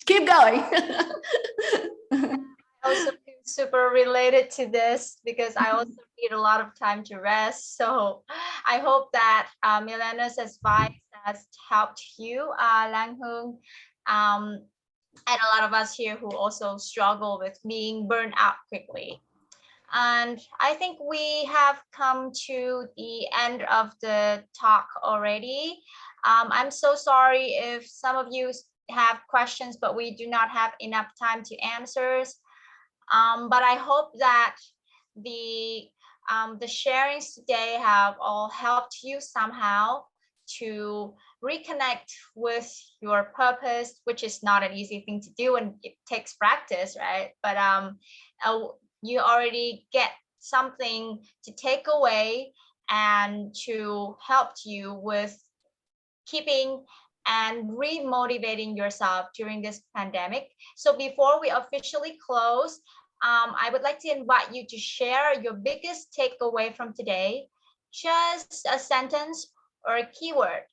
Keep going. I also feel super related to this, because I also need a lot of time to rest. So I hope that Milena's advice has helped you, Lang Hung, and a lot of us here who also struggle with being burned out quickly. And I think we have come to the end of the talk already. I'm so sorry if some of you have questions, but we do not have enough time to answer. But I hope that the sharings today have all helped you somehow to reconnect with your purpose, which is not an easy thing to do, and it takes practice, right? But you already get something to take away and to help you with keeping and remotivating yourself during this pandemic. So before we officially close, I would like to invite you to share your biggest takeaway from today, just a sentence or a keyword.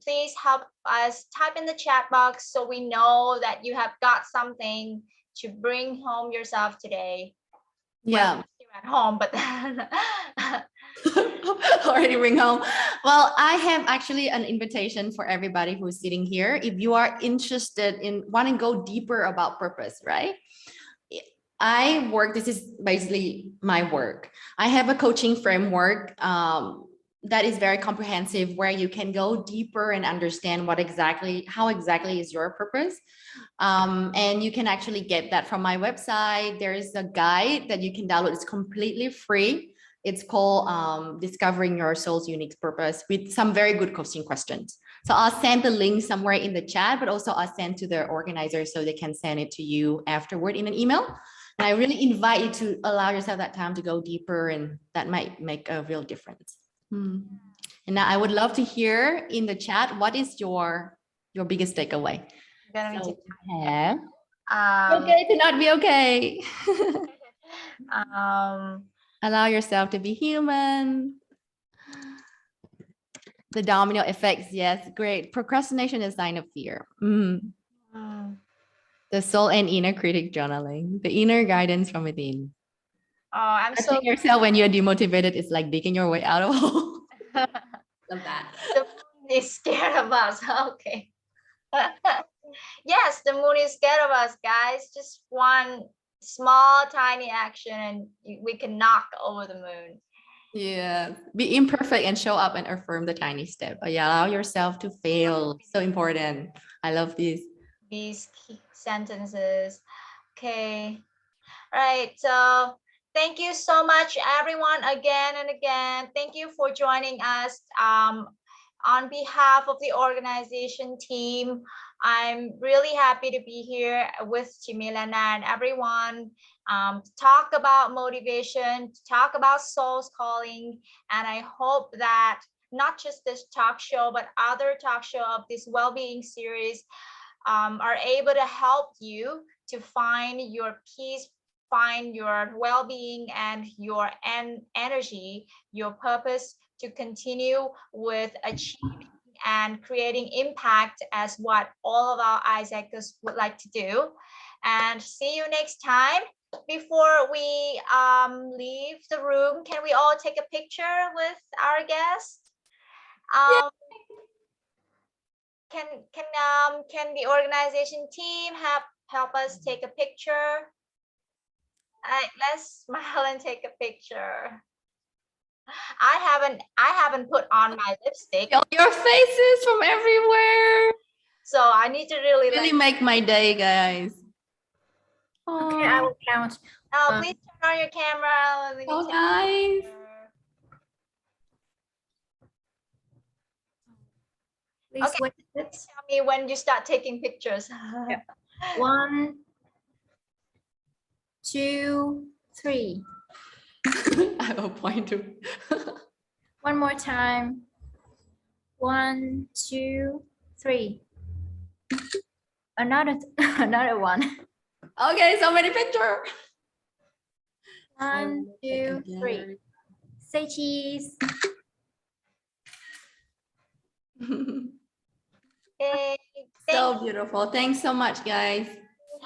Please help us type in the chat box so we know that you have got something to bring home yourself today. Yeah. Well, you're at home, but already bring home. Well, I have actually an invitation for everybody who's sitting here. If you are interested in wanting to go deeper about purpose, right? This is basically my work. I have a coaching framework that is very comprehensive, where you can go deeper and understand how exactly is your purpose. And you can actually get that from my website. There is a guide that you can download. It's completely free. It's called Discovering Your Soul's Unique Purpose, with some very good coaching questions. So I'll send the link somewhere in the chat, but also I'll send to the organizers so they can send it to you afterward in an email. And I really invite you to allow yourself that time to go deeper, and that might make a real difference. And now I would love to hear in the chat, what is your biggest takeaway? So have okay to not be okay. Allow yourself to be human. The domino effects, yes, great. Procrastination is a sign of fear. The soul and inner critic journaling, the inner guidance from within. I'm so yourself when you're demotivated is like digging your way out of hole. Love that. The moon is scared of us. Okay. Yes, the moon is scared of us, guys. Just one small, tiny action, and we can knock over the moon. Yeah, be imperfect and show up and affirm the tiny step. Yeah, allow yourself to fail. So important. I love these key sentences. Okay. Right. So thank you so much, everyone, again and again. Thank you for joining us. On behalf of the organization team, I'm really happy to be here with Milena and everyone to talk about motivation, to talk about soul's calling. And I hope that not just this talk show, but other talk show of this well-being series are able to help you to find your peace, find your well-being and your energy, your purpose to continue with achieving and creating impact as what all of our Isaacers would like to do. And see you next time. Before we leave the room, can we all take a picture with our guest? Can the organization team help us take a picture? Let's smile and take a picture. I haven't put on my lipstick. Your faces from everywhere. So I need to really make my day, guys. Okay, I will count. Please turn on your camera. Oh, nice. Please Okay, tell me when you start taking pictures. Yeah. 1, 2, 3. I have a point to. One more time. 1, 2, 3. Another one. Okay, so many pictures. 1, 2, 3. Say cheese. Okay, So beautiful. Thanks so much, guys.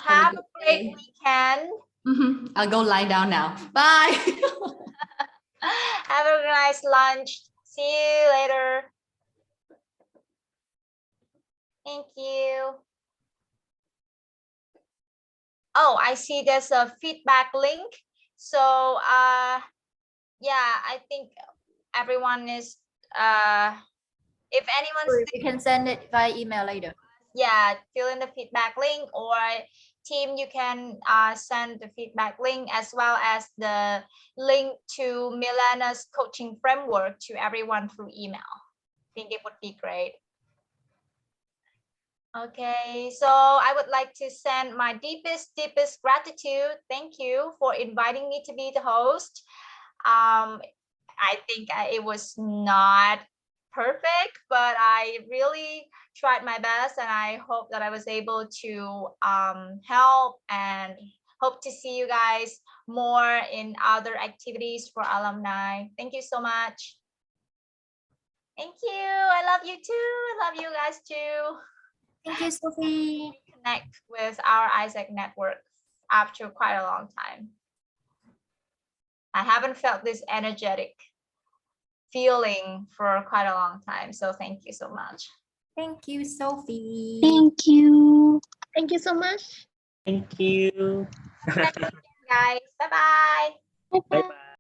Have a great weekend. I'll go lie down now. Bye. Have a nice lunch. See you later. Thank you. Oh, I see there's a feedback link. So yeah, I think everyone is if anyone's You can send it via email later. Yeah, fill in the feedback link, or team, you can send the feedback link as well as the link to Milena's coaching framework to everyone through email. I think it would be great. Okay, so I would like to send my deepest gratitude. Thank you for inviting me to be the host. I think it was not perfect, but I really tried my best, and I hope that I was able to help, and hope to see you guys more in other activities for alumni. Thank you so much. Thank you. I love you too. I love you guys too. Thank you, Sophie. Connect with our Isaac network after quite a long time. I haven't felt this energetic feeling for quite a long time. So thank you so much. Thank you, Sophie. Thank you. Thank you so much. Thank you. Guys, bye-bye. Bye-bye. Bye-bye.